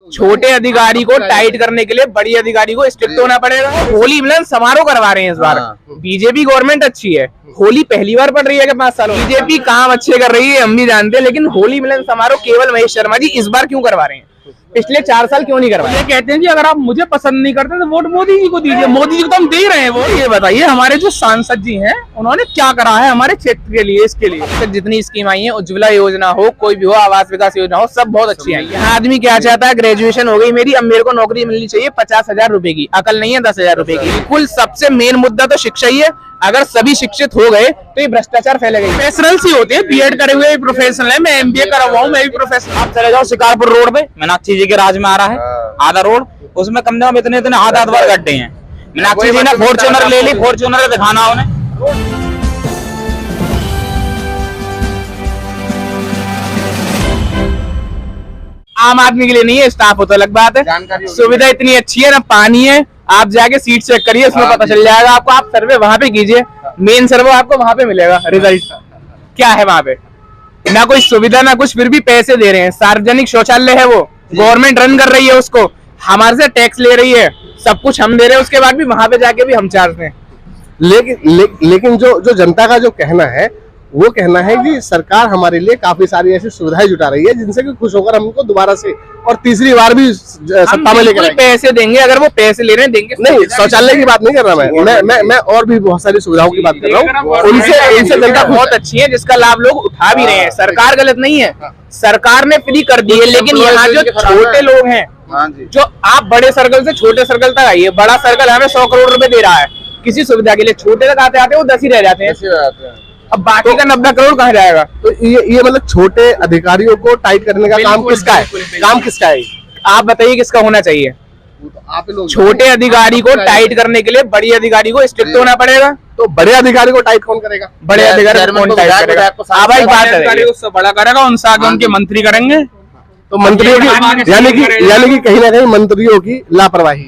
छोटे अधिकारी को टाइट करने के लिए बड़ी अधिकारी को स्ट्रिक्ट होना पड़ेगा। होली मिलन समारोह करवा रहे हैं इस बार। बीजेपी गवर्नमेंट अच्छी है, होली पहली बार पड़ रही है कि 5 सालों। बीजेपी काम अच्छे कर रही है हम भी जानते हैं, लेकिन होली मिलन समारोह केवल महेश शर्मा जी इस बार क्यों करवा रहे हैं? पिछले 4 साल क्यों नहीं करवाया? ये कहते हैं जी अगर आप मुझे पसंद नहीं करते तो वोट मोदी जी को दीजिए। मोदी जी को तो हम दे रहे हैं वोट। ये बताइए हमारे जो सांसद जी हैं उन्होंने क्या करा है हमारे क्षेत्र के लिए, इसके लिए? अब तक जितनी स्कीम आई है, उज्ज्वला योजना हो, कोई भी हो, आवास विकास योजना हो, सब बहुत अच्छी आई है। यहाँ आदमी क्या चाहता है, ग्रेजुएशन हो गई मेरी, अब मेरे को नौकरी मिलनी चाहिए 50,000 रुपए की, अकल नहीं है 10,000 रुपए की। बिल्कुल सबसे मेन मुद्दा तो शिक्षा ही है। अगर सभी शिक्षित हो गए तो ये भ्रष्टाचार फैलेगा। प्रोफेशनल ही होते हैं, बीएड करे हुए प्रोफेशनल है। मैं एमबीए करा हुआ हूँ, मैं भी प्रोफेशनल। आप चले जाओ शिकारपुर रोड पे, मीनाक्षी जी के राज में आ रहा है आधा रोड, उसमें कम से कम इतने आधा गड्ढे हैं। मीनाक्षी जी ने फॉर्च्यूनर ले ली, फॉर्च्यूनर दिखाना उन्हें। आम आदमी के लिए नहीं है, स्टाफ हो तो अलग बात है। सुविधा इतनी अच्छी है ना, पानी है, आप जाके सीट चेक करिए, उसमें पता चल जाएगा आपको। आप सर्वे वहां पे कीजिए, मेन सर्वे आपको वहां पे मिलेगा। रिजल्ट क्या है वहां पे? ना कोई सुविधा ना कुछ, फिर भी पैसे दे रहे हैं। सार्वजनिक शौचालय है वो, गवर्नमेंट रन कर रही है उसको, हमारे से टैक्स ले रही है, सब कुछ हम दे रहे हैं, उसके बाद भी वहां पे जाके भी हम चार्ज हैं। लेकिन जो जनता का जो कहना है वो कहना है कि सरकार हमारे लिए काफी सारी ऐसी सुविधाएं जुटा रही है जिनसे कि खुश होकर हमको दोबारा से और तीसरी बार भी सत्ता में लेकर पैसे देंगे। अगर वो पैसे ले रहे हैं देंगे नहीं, शौचालय की बात नहीं कर रहा मैं और भी बहुत सारी सुविधाओं की बात कर रहा हूँ। उनसे जनता बहुत अच्छी है, जिसका लाभ लोग उठा भी रहे हैं। सरकार गलत नहीं है, सरकार ने फ्री कर दी है, लेकिन यहाँ जो छोटे लोग हैं, जो आप बड़े सर्कल से छोटे सर्कल तक आइए, बड़ा सर्कल हमें 100 करोड़ रुपए दे रहा है किसी सुविधा के लिए, छोटे तक आते आते वो 10 ही रह जाते हैं। अब बाकी का 90 करोड़ कहाँ जाएगा? तो ये मतलब छोटे अधिकारियों को टाइट करने का काम किसका है? काम किसका है? आप बताइए किसका होना चाहिए? छोटे अधिकारी को टाइट करने के लिए बड़ी अधिकारी को स्ट्रिक्ट होना पड़ेगा। तो बड़े अधिकारी को टाइट कौन करेगा? बड़े अधिकारी कौन टाइट करेगा? उससे बड़ा करेगा, उनसे आगे उनके मंत्री करेंगे। तो मंत्रियों की यानी कि कहीं ना कहीं मंत्रियों की लापरवाही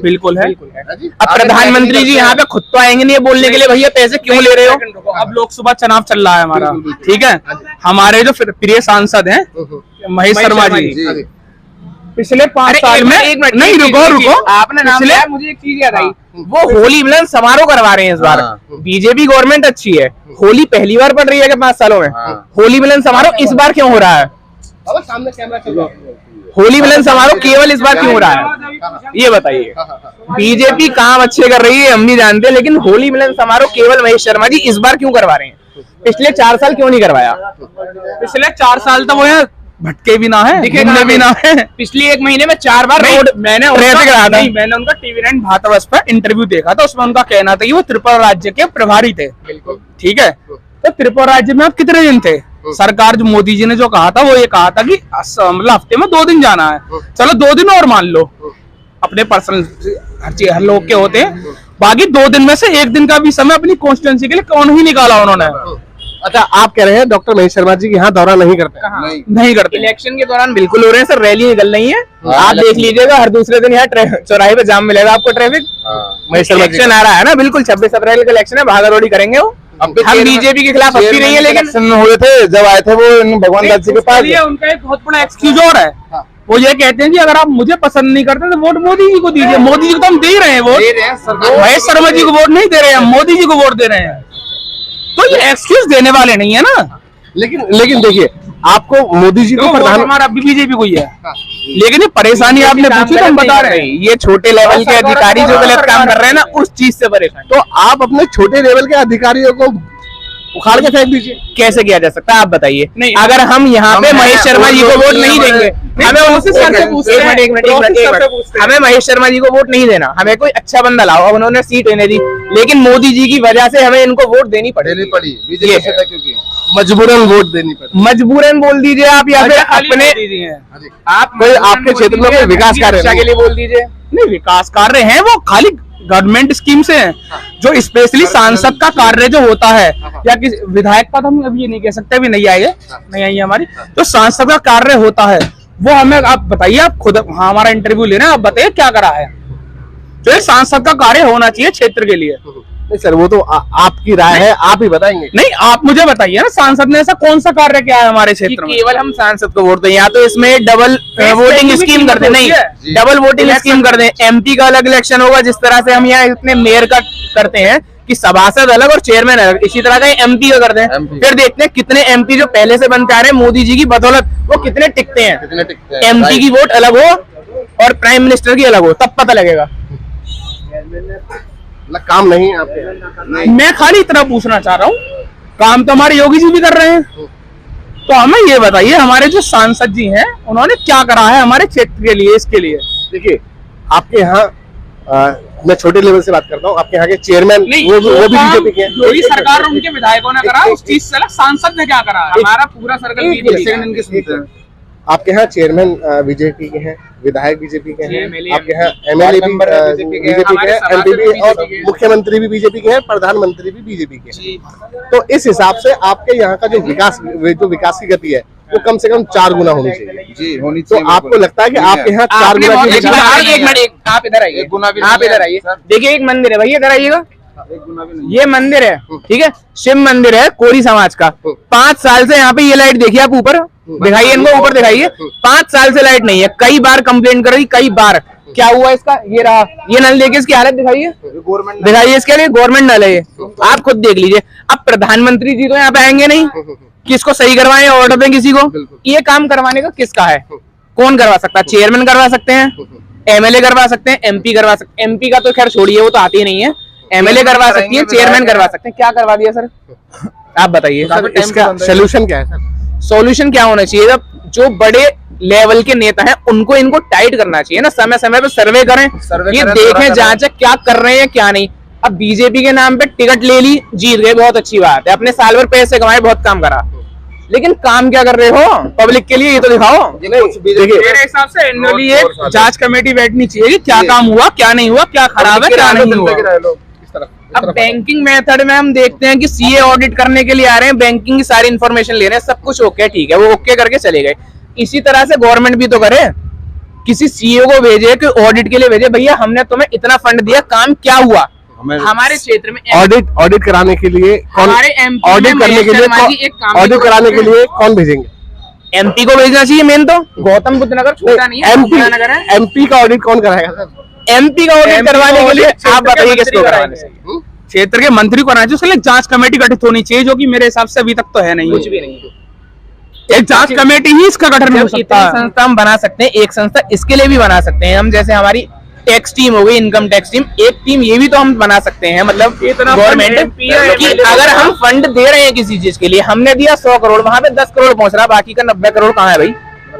बिल्कुल है। अब प्रधानमंत्री जी यहाँ पे खुद तो आएंगे नहीं बोलने के लिए भैया पैसे क्यों ले रहे हो? अब लोकसभा चुनाव चल रहा है हमारा, ठीक है। हमारे जो प्रिय सांसद हैं महेश शर्मा जी, पिछले 5 साल में नहीं रुको आपने नाम लिया, मुझे एक चीज याद आई। वो होली मिलन समारोह करवा रहे हैं इस बार। बीजेपी गवर्नमेंट अच्छी है, होली पहली बार पड़ रही है कि 5 सालों में। होली मिलन समारोह इस बार क्यों हो रहा है? सामने कैमरा चल रहा है। होली मिलन समारोह केवल इस बार क्यों हो रहा है, ये बताइए। बीजेपी काम अच्छे कर रही है हम भी जानते हैं, लेकिन होली मिलन समारोह केवल महेश शर्मा जी इस बार क्यों करवा रहे हैं? पिछले 4 साल क्यों नहीं करवाया? पिछले 4 साल तो वो यार भटके भी ना है, दिखने भी ना है। पिछले 1 महीने में 4 बार रोड मैंने उनका TV9 भारतवर्ष पर इंटरव्यू देखा था, उसमें उनका कहना था कि वो त्रिपुरा राज्य के प्रभारी थे। ठीक है, तो त्रिपुरा राज्य में आप कितने दिन थे? सरकार जो मोदी जी ने जो कहा था वो ये कहा था कि मतलब हफ्ते में 2 दिन जाना है। चलो 2 दिन और मान लो, अपने पर्सनल हर लोग के होते हैं। बाकी 2 दिन में से 1 दिन का भी समय अपनी कॉन्स्टिट्यूंसी के लिए कौन ही निकाला उन्होंने। अच्छा, आप कह रहे हैं डॉक्टर महेश शर्मा जी यहाँ दौरा नहीं करते? नहीं करते। इलेक्शन के दौरान बिल्कुल हो रहे हैं सर, रैली निकल रही है। आप देख लीजिएगा, हर दूसरे दिन यहाँ चौराहे पे जाम मिलेगा आपको, ट्रैफिक। महेश शर्मा इलेक्शन आ रहा है ना, बिल्कुल 26 अप्रैल का इलेक्शन है, भागादौड़ी करेंगे वो। हम बीजेपी के खिलाफ अच्छी नहीं है, लेकिन हुए थे जब आए थे वो भगवान दास जी के पास। उनका एक बहुत बड़ा एक्सक्यूज और है, वो ये कहते हैं कि अगर आप मुझे पसंद नहीं करते तो वोट मोदी जी को दीजिए। मोदी जी को तो हम दे रहे हैं वोट, महेश शर्मा जी को वोट नहीं दे रहे हैं, हम मोदी जी को वोट दे रहे हैं। तो ये एक्सक्यूज देने वाले नहीं है ना। लेकिन देखिए, आपको मोदी जी को प्रधान, हमारा अभी बीजेपी को ही है, लेकिन ये परेशानी आपने पूछी तो हम बता रहे हैं। ये छोटे लेवल के अधिकारी जो गलत काम कर रहे हैं ना, उस चीज से परेशान। तो आप अपने छोटे लेवल के अधिकारियों को उखाड़ के फेंक दीजिए। कैसे किया जा सकता है आप बताइए? अगर हम यहाँ पे महेश शर्मा जी को वोट नहीं देंगे, हमें हमें महेश शर्मा जी को वोट नहीं देना, हमें कोई अच्छा बंदा लाओ। अब उन्होंने सीट लेने दी, लेकिन मोदी जी की वजह से हमें इनको वोट देनी पड़ी। क्योंकि मजबूरन वोट देनी पड़ी। मजबूरन बोल दीजिए आप, या फिर अपने आप कोई आपके क्षेत्र में कोई विकास कार्य के लिए बोल दीजिए। नहीं, विकास कार्य है वो खाली गवर्नमेंट स्कीम से हैं, जो स्पेशली सांसद का कार्य जो होता है, या किसी विधायक पद हम अभी ये नहीं कह सकते, अभी नहीं आई है हमारी, तो सांसद का कार्य होता है वो हमें आप बताइए। आप खुद हमारा इंटरव्यू ले रहे हैं, आप बताइए क्या करा है। तो ये सांसद का कार्य होना चाहिए क्षेत्र के लिए। नहीं सर, वो तो आपकी राय है, आप ही बताएंगे। नहीं, आप मुझे बताइए ना, सांसद ने ऐसा कौन सा कार्य किया है हमारे कि क्षेत्र में? केवल हम सांसद को वोट दें, या तो इसमें डबल वोटिंग स्कीम कर दें, नहीं डबल वोटिंग स्कीम कर दें, एमपी का अलग इलेक्शन होगा, जिस तरह से हम यहाँ इतने मेयर का करते हैं कि सभासद अलग और चेयरमैन अलग, इसी तरह का एमपी का कर दें। फिर देखते हैं कितने एमपी जो पहले से बनते आ रहे हैं मोदी जी की बदौलत, वो कितने टिकते हैं। एमपी की वोट अलग हो और प्राइम मिनिस्टर की अलग हो, तब पता लगेगा। काम नहीं है आपके? मैं खाली इतना पूछना चाह रहा हूँ, काम तो हमारे योगी जी भी कर रहे हैं, तो हमें ये बताइए हमारे जो सांसद जी हैं उन्होंने क्या करा है हमारे क्षेत्र के लिए, इसके लिए। देखिए, आपके यहाँ मैं छोटे लेवल से बात करता हूँ, आपके यहाँ के चेयरमैन वो भी बीजेपी के हैं। योगी सरकार और उनके विधायकों ने करा, उस चीज से सांसद ने क्या करा? हमारा पूरा सर्कल बीजेपी। आपके यहाँ चेयरमैन बीजेपी के हैं, विधायक बीजेपी के हैं, आपके यहाँ एमएलए भी बीजेपी के हैं, एमपी भी, और मुख्यमंत्री भी बीजेपी के हैं, प्रधानमंत्री भी बीजेपी के हैं। तो इस हिसाब से आपके यहाँ का जो विकास की गति है वो कम से कम 4 गुना होनी चाहिए। जी, होनी तो आपको लगता है कि आपके यहाँ 4 गुना की एक मिनट, आप इधर आइए, आप इधर आइए। देखिए, एक मंदिर है भैया, इधर आइएगा। ये मंदिर है, ठीक है, शिव मंदिर है कोरी समाज का। 5 साल से यहाँ पे ये लाइट देखिए आप, ऊपर दिखाइए इनको, ऊपर दिखाइए। 5 साल से लाइट नहीं है, कई बार कंप्लेंट कर रही, कई बार। क्या हुआ इसका? ये रहा, ये नल देखिए, इसकी हालत दिखाइए, दिखाइए इसके लिए, गवर्नमेंट नल है ये, आप खुद देख लीजिए। अब प्रधानमंत्री जी तो यहाँ पे आएंगे नहीं, किसको सही करवाएं, ऑर्डर दें किसी को? ये काम करवाने का किसका है? कौन करवा सकता है? चेयरमैन करवा सकते हैं, एमएलए करवा सकते हैं, एमपी करवा सकते हैं। एमपी का तो खैर छोड़िए, वो तो आती ही नहीं है। एमएलए करवा सकती है, चेयरमैन करवा सकते हैं। क्या करवा दिया सर? आप बताइए सर, इसका सोल्यूशन क्या है सर? सॉल्यूशन क्या होना चाहिए? जब जो बड़े लेवल के नेता हैं उनको इनको टाइट करना चाहिए ना, समय समय पे सर्वे करें, ये देखें, जांचें क्या कर रहे हैं क्या नहीं। अब बीजेपी के नाम पे टिकट ले ली, जीत गए, बहुत अच्छी बात है, अपने साल भर पैसे कमाए, बहुत काम करा, लेकिन काम क्या कर रहे हो पब्लिक के लिए? ये तो दिखाओ। देखिए, मेरे हिसाब से एनुअली एक जांच कमेटी बैठनी चाहिए कि क्या काम हुआ, क्या नहीं हुआ, क्या खराब है, क्या नहीं हुआ। अब बैंकिंग मेथड में हम देखते हैं कि सीए ऑडिट करने के लिए आ रहे हैं, बैंकिंग की सारी इन्फॉर्मेशन ले रहे हैं, सब कुछ ओके, ठीक है, वो ओके करके चले गए। इसी तरह से गवर्नमेंट भी तो करे, किसी सीईओ को भेजे कि ऑडिट के लिए भेजे, भैया हमने तुम्हें इतना फंड दिया, काम क्या हुआ? हमारे क्षेत्र में ऑडिट कराने के लिए हमारे ऑडिट करने के लिए ऑडिट कराने के लिए कौन भेजेंगे? एमपी को भेजना चाहिए मेन तो। गौतम बुद्ध नगर छोटा नहीं है, एमपी का ऑडिट कौन कराएगा सर? एमपी का ऑडिट करवाने के लिए आप बताइए किसको कराने चाहिए? क्षेत्र के मंत्री को कराना चाहिए, उसके लिए जांच कमेटी गठित होनी चाहिए, जो कि मेरे हिसाब से अभी तक तो है नहीं, कुछ भी नहीं। एक जांच कमेटी ही इसका गठन हो सकता है। संस्था हम बना सकते हैं, एक संस्था इसके लिए भी बना सकते हैं हम, जैसे हमारी टैक्स टीम हो गई, इनकम टैक्स टीम, एक टीम ये भी तो हम बना सकते हैं। मतलब गवर्नमेंट कि अगर हम फंड दे रहे हैं किसी चीज के लिए, हमने दिया 100 करोड़, वहां पे 10 करोड़ पहुंच रहा, बाकी का 90 करोड़ कहाँ है भाई?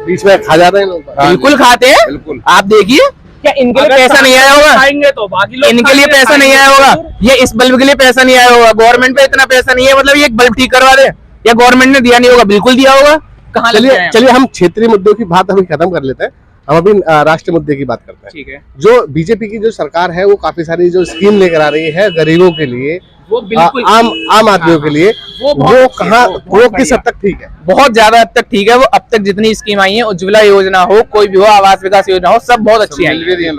बीच में खा जाते हैं लोग। बिल्कुल खाते हैं, आप देखिए, क्या इनके लिए पैसा नहीं आया होगा? खाएंगे तो बाकी लोग इनके लिए पैसा नहीं आया होगा, ये इस बल्ब के लिए पैसा नहीं आया होगा, गवर्नमेंट पे इतना पैसा नहीं है, मतलब ये एक बल्ब ठीक करवा दे, या गवर्नमेंट ने दिया नहीं होगा? बिल्कुल दिया होगा। कहाँ? चलिए हम क्षेत्रीय मुद्दों की बात अभी खत्म कर लेते हैं, हम अभी राष्ट्रीय मुद्दे की बात करते हैं। ठीक है। जो बीजेपी की जो सरकार है वो काफी सारी जो स्कीम लेकर आ रही है गरीबों के लिए, वो बिल्कुल आम आदमियों के लिए, वो किस हद तक ठीक है? बहुत ज्यादा हद तक ठीक है। वो अब तक जितनी स्कीम आई है, उज्ज्वला योजना हो, कोई भी हो, आवास विकास योजना हो, सब बहुत अच्छी आई है,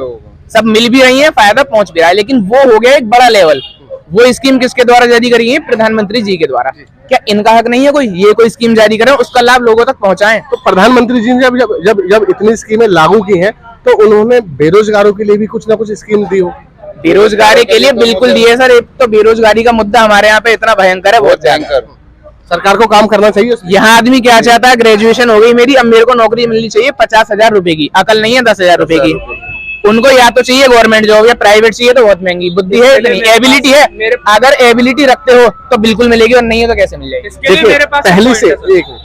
सब मिल भी रही है, फायदा पहुंच भी रहा है। लेकिन वो हो गया एक बड़ा लेवल। वो स्कीम किसके द्वारा जारी करी है? प्रधानमंत्री जी के द्वारा। क्या इनका हक नहीं है कोई ये कोई स्कीम जारी करे, उसका लाभ लोगों तक पहुंचाएं? तो प्रधानमंत्री जी ने जब इतनी स्कीमें लागू की हैं, तो उन्होंने बेरोजगारों के लिए भी कुछ ना कुछ स्कीम दी हो। बेरोजगारी के लिए बिल्कुल दिए सर। एक तो बेरोजगारी का मुद्दा हमारे यहाँ पे इतना भयंकर है, बहुत भयंकर। सरकार को काम करना चाहिए। यहाँ आदमी क्या चाहता है? ग्रेजुएशन हो गई मेरी, अब मेरे को नौकरी मिलनी चाहिए 50,000 रुपए की, अकल नहीं है 10,000 रुपए की। उनको या तो चाहिए गवर्नमेंट जॉब या प्राइवेट चाहिए, तो बहुत महंगी। बुद्धि है नहीं, एबिलिटी है, अगर एबिलिटी रखते हो तो बिल्कुल मिलेगी, और नहीं है तो कैसे मिल जाएगी?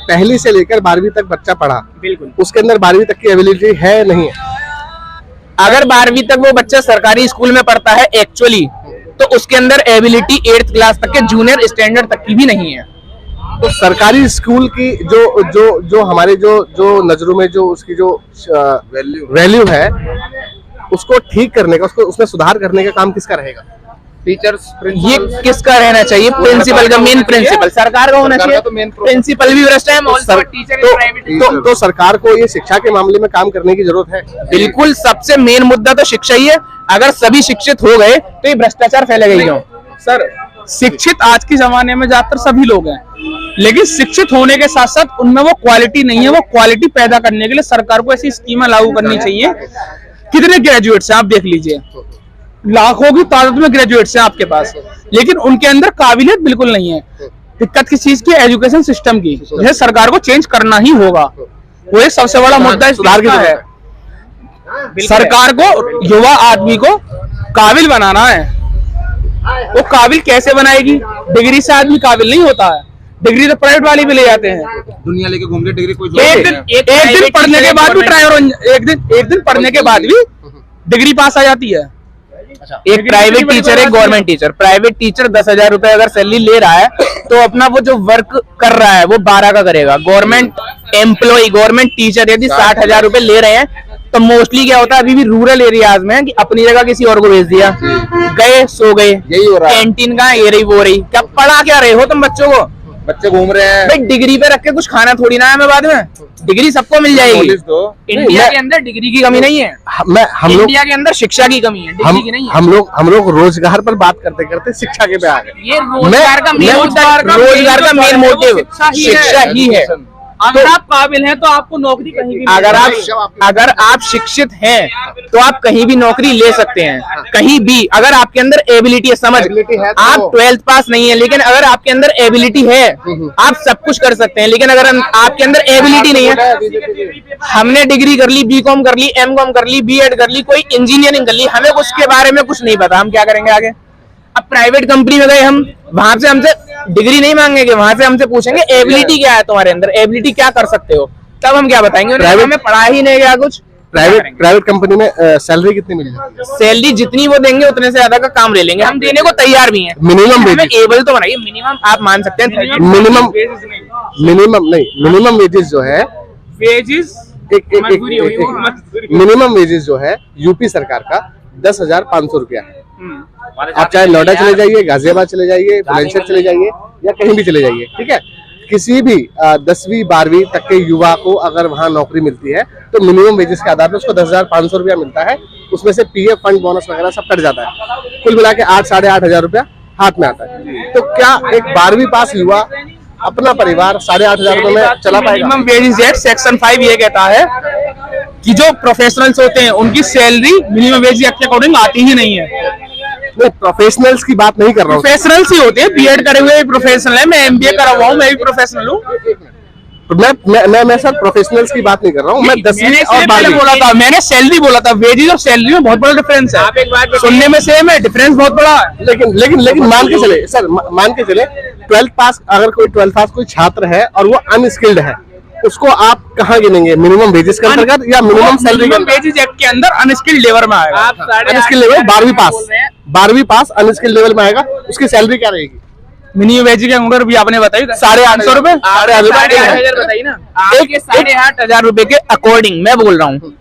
पहली से लेकर 12वीं तक बच्चा पढ़ा, बिल्कुल उसके अंदर 12वीं तक की एबिलिटी है नहीं है। अगर 12वीं तक वो बच्चा सरकारी स्कूल में पढ़ता है एक्चुअली, तो उसके अंदर एबिलिटी 8th क्लास तक के जूनियर स्टैंडर्ड तक की भी नहीं है। तो सरकारी स्कूल की जो हमारे जो नजरों में जो उसकी जो वैल्यू है, उसको ठीक करने का, उसमें सुधार करने का काम किसका रहेगा? टीचर्स, ये किसका रहना चाहिए? प्रिंसिपल का, मेन प्रिंसिपल सरकार का होना चाहिए। प्रिंसिपल भी भ्रष्ट है, तो सरकार को ये शिक्षा के मामले में काम करने की जरूरत है। बिल्कुल, सबसे मेन मुद्दा तो शिक्षा ही है। अगर सभी शिक्षित हो गए तो ये भ्रष्टाचार फैलेगा ही क्यों? सर शिक्षित आज के जमाने में ज्यादातर सभी लोग हैं, लेकिन शिक्षित होने के साथ साथ उनमें वो क्वालिटी नहीं है। वो क्वालिटी पैदा करने के लिए सरकार को ऐसी स्कीमें लागू करनी चाहिए। कितने ग्रेजुएट्स हैं आप देख लीजिए, लाखों की तादाद में ग्रेजुएट्स हैं आपके पास, लेकिन उनके अंदर काबिलियत बिल्कुल नहीं है। दिक्कत किस चीज की? एजुकेशन सिस्टम की। यह सरकार को चेंज करना ही होगा। वो एक सबसे बड़ा मुद्दा सुधार की है। सरकार को युवा आदमी को काबिल बनाना है। वो काबिल कैसे बनाएगी? डिग्री से आदमी काबिल नहीं होता है। डिग्री तो प्राइवेट वाले भी ले जाते हैं, दुनिया लेके घूमते डिग्री कोई एक दिन पढ़ने के बाद भी ड्राइवर, एक दिन पढ़ने के बाद भी डिग्री पास आ जाती है। एक प्राइवेट टीचर, एक गवर्नमेंट टीचर। प्राइवेट टीचर 10,000 रुपए अगर सैलरी ले रहा है तो अपना वो जो वर्क कर रहा है वो 12 का करेगा। गवर्नमेंट एम्प्लॉय, गवर्नमेंट टीचर यदि 60,000 रुपए ले रहे हैं तो मोस्टली क्या होता है, अभी भी रूरल एरियाज में कि अपनी जगह किसी और को भेज दिया, गए सो गए, यही हो रहा है। कैंटीन का ये रही वो रही। क्या पढ़ा क्या रहे हो तुम बच्चों को? बच्चे घूम रहे हैं भाई डिग्री पे रख के कुछ खाना थोड़ी ना है हमें बाद में। डिग्री सबको मिल जाएगी। इंडिया के अंदर डिग्री की कमी नहीं है। हम लोग इंडिया के अंदर शिक्षा की कमी है, डिग्री की नहीं है। हम लोग रोजगार पर बात करते करते शिक्षा के पे आ गए। ये रोजगार का मेन मोटिव शिक्षा ही है। अगर आप काबिल हैं तो आपको नौकरी कहीं भी अगर आप शिक्षित हैं तो आप कहीं भी नौकरी ले सकते हैं, कहीं भी। अगर आपके अंदर एबिलिटी है, समझ आप 12th पास नहीं है लेकिन अगर आपके अंदर एबिलिटी है आप सब कुछ कर सकते हैं। लेकिन अगर आपके अंदर एबिलिटी नहीं है, हमने डिग्री कर ली, बीकॉम कर ली, एमकॉम कर ली, बीएड कर ली, कोई इंजीनियरिंग कर ली, हमें उसके बारे में कुछ नहीं पता, हम क्या करेंगे आगे? अब प्राइवेट कंपनी में गए हम, वहां से हमसे डिग्री नहीं मांगेंगे, वहां से हमसे पूछेंगे एबिलिटी क्या है तुम्हारे अंदर, एबिलिटी क्या कर सकते हो, तब हम क्या बताएंगे? हमें पढ़ा ही नहीं गया कुछ। प्राइवेट कंपनी में सैलरी कितनी मिल जाती है? सैलरी जितनी वो देंगे उतने से ज्यादा का काम ले लेंगे, हम देने को तैयार भी हैं। मिनिमम एबल तो बनाइए, मिनिमम आप मान सकते हैं। मिनिमम वेजेस जो है, वेजेस मिनिमम वेजेस जो है यूपी सरकार का 10,500 रुपया है। आप चाहे नोएडा चले जाइए, गाजियाबाद चले जाइए, बुलंदशहर चले जाइए या कहीं भी चले जाइए, ठीक है। किसी भी 10वीं 12वीं तक के युवा को अगर वहाँ नौकरी मिलती है तो मिनिमम वेजेस के आधार पर उसको 10,500 रुपया मिलता है। उसमें से पीएफ फंड बोनस वगैरह सब कट जाता है, कुल मिला के 8 साढ़े 8,000 रुपया हाथ में आता है। तो क्या एक 12वीं पास युवा अपना परिवार 8,500 रुपए में चला पाएगा? मिनिमम वेजेस एक्ट सेक्शन 5 ये कहता है कि जो प्रोफेशनल्स होते हैं उनकी सैलरी मिनिमम वेज एक्ट के अकॉर्डिंग आती ही नहीं है। प्रोफेशनल्स की बात नहीं कर रहा हूँ, प्रोफेशनल्स ही होते हैं, बीएड करे हुए प्रोफेशनल है, मैं एमबीए करा हुआ हूँ, मैं भी प्रोफेशनल हूँ। मैं सर प्रोफेशनल्स की बात नहीं कर रहा हूँ, मैं 10वीं और 12वीं बोला था, मैंने सैलरी बोला था। वेजेस और सैलरी में बहुत बड़ा डिफरेंस है। आप एक बात सुनने में सेम है, डिफरेंस बहुत बड़ा है। लेकिन मान के चले सर, मान के चले 12th पास, अगर कोई 12th पास कोई छात्र है और वो अनस्किल्ड है, उसको आप कहाँ गिनेंगे? मिनिमम वेजेस के अंतर्गत या minimum salary? Minimum wages act के अंदर अनस्किल्ड लेबर में आएगा। अनस्किल्ड लेबर 12वीं पास अनस्किल्ड लेवल में आएगा, उसकी सैलरी क्या रहेगी? मिनिमम वेज के अंदर भी आपने बताई 850 रुपए, 8,500 बताइए ना। आपके 8,500 रुपए के अकॉर्डिंग मैं बोल रहा हूँ,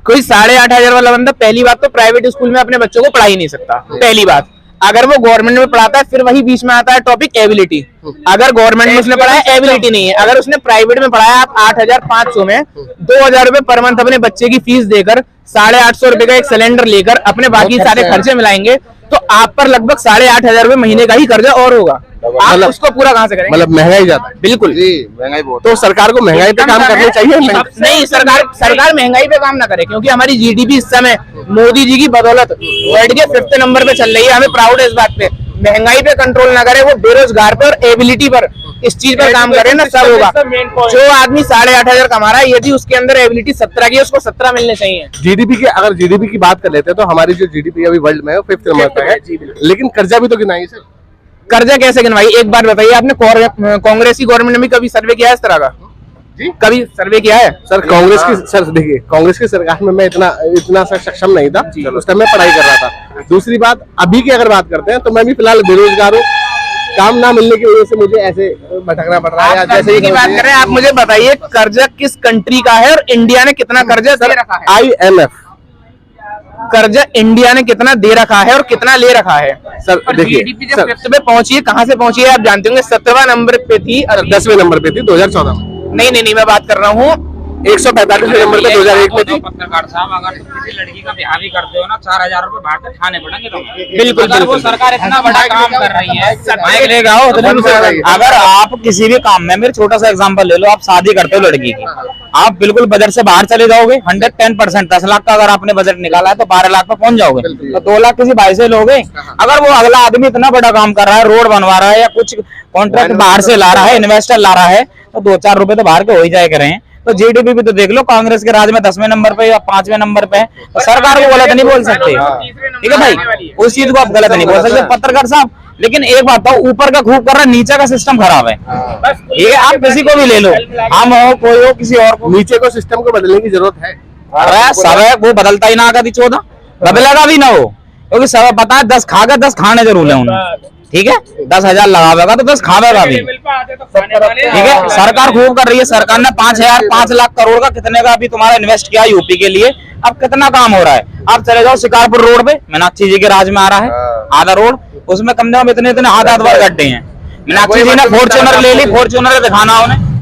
कोई 8,500 वाला बंदा पहली बात तो प्राइवेट स्कूल में अपने बच्चों को पढ़ा ही नहीं सकता। पहली बात, अगर वो गवर्नमेंट में पढ़ाता है फिर वही बीच में आता है टॉपिक एबिलिटी। अगर गवर्नमेंट में उसने पढ़ा है एबिलिटी नहीं है, अगर उसने प्राइवेट में पढ़ा है, आप 8,500 में 2,000 रुपए पर मंथ अपने बच्चे की फीस देकर 850 रुपए का एक सिलेंडर लेकर अपने बाकी सारे खर्चे मिलाएंगे तो आप पर लगभग 8,500 रुपए महीने का ही कर्जा और होगा। आप उसको पूरा कहाँ से करेंगे? मतलब महंगाई ज्यादा है। बिल्कुल जी, महंगाई बहुत। तो सरकार को महंगाई पे काम करना चाहिए। नहीं, सरकार महंगाई पे काम ना करे, क्योंकि हमारी जीडीपी इस समय मोदी जी की बदौलत वर्ल्ड के 5th नंबर पे चल रही है। हमें प्राउड है इस बात पे। महंगाई पे कंट्रोल ना करे, वो बेरोजगार पे और एबिलिटी पर, इस चीज पर काम करे ना, सब होगा। जो आदमी 8,500 कमा रहा है, यदि उसके अंदर एबिलिटी 17 की है, उसको 17 मिलने चाहिए। अगर जीडीपी की बात कर लेते हैं तो हमारी जो जीडीपी अभी वर्ल्ड में है 5th नंबर पे है, लेकिन कर्जा भी तो गिनाइए सर। कर्जा कैसे गिनवाई? एक बात बताइए, आपने कांग्रेस की गवर्नमेंट ने भी कभी सर्वे किया है इस तरह का? जी, कभी सर्वे किया है? सर कांग्रेस की, सर देखिए कांग्रेस की सरकार में मैं इतना सक्षम नहीं था, उस टाइम मैं पढ़ाई कर रहा था। दूसरी बात, अभी की अगर बात करते हैं तो मैं भी फिलहाल बेरोजगार हूँ, काम ना मिलने की वजह से मुझे ऐसे भटकना पड़ रहा है। जैसे की बात करें, आप मुझे बताइए कर्जा किस कंट्री का है और इंडिया ने कितना कर्जा दे रखा है? IMF कर्जा इंडिया ने कितना दे रखा है और कितना ले रखा है? सर देखिए, जीडीपी जब 5th पे पहुंची है, कहाँ से पहुंची है आप जानते होंगे? 7वां नंबर पे थी, 10वें नंबर पे थी 2014 में। नहीं, मैं बात कर रहा हूँ 145 नंबर पे 2001 में थी। पत्रकार साहब, अगर तुम किसी लड़की का ब्याह भी करते हो ना, 4000 रुपए बाहर से खाने पड़ेंगे तुम्हें। बिल्कुल, अगर वो बिल्कुल। सरकार इतना बड़ा काम कर रही है, माइक ले आओ, बताइए। अगर आप किसी भी काम में, मेरे छोटा सा एग्जांपल ले लो, आप शादी करते हो लड़की की, आप बिल्कुल बजट से बाहर चले जाओगे, 110%। 10 लाख का अगर आपने बजट निकाला है तो 12 लाख पे पहुंच जाओगे, तो 2 लाख किसी भाई से लोगे। अगर वो अगला आदमी इतना बड़ा काम कर रहा है, रोड बनवा रहा है या कुछ कॉन्ट्रैक्ट बाहर से ला रहा है, इन्वेस्टर ला रहा है, तो 2-4 रुपए तो बाहर के हो ही जाए करे हैं। तो जीडीपी भी तो देख लो, कांग्रेस के राज में 10वें नंबर पे या 5वें नंबर पे है, तो सरकार को गलत नहीं बोल सकते, ठीक है भाई, उस चीज को आप गलत नहीं बोल सकते पत्रकार साहब। लेकिन एक बात तो, ऊपर का खूब कर रहा है, नीचे का सिस्टम खराब है, ठीक है। आप किसी को भी ले लो, हम हो, कोई हो, किसी और को, नीचे को सिस्टम को बदलने की जरूरत है। अरे सब है, वो बदलता ही ना आगा 14 बदलेगा भी ना वो, क्योंकि सब पता है 10 खाकर 10 खाने जरूर है उन्हें, ठीक है। 10,000 लगावेगा तो 10 खावेगा भी, ठीक है। सरकार खूब कर रही है, सरकार ने 5 लाख करोड़ का कितने का अभी तुम्हारा इन्वेस्ट किया यूपी के लिए। अब कितना काम हो रहा है, आप चले जाओ शिकारपुर रोड पे, मीनाक्षी जी के राज में आ रहा है आधा रोड, उसमें कम से कम इतने आधा गड्ढे हैं। मीनाक्षी जी ने फॉर्च्यूनर ले ली, फॉर्च्यूनर दिखाना उन्हें,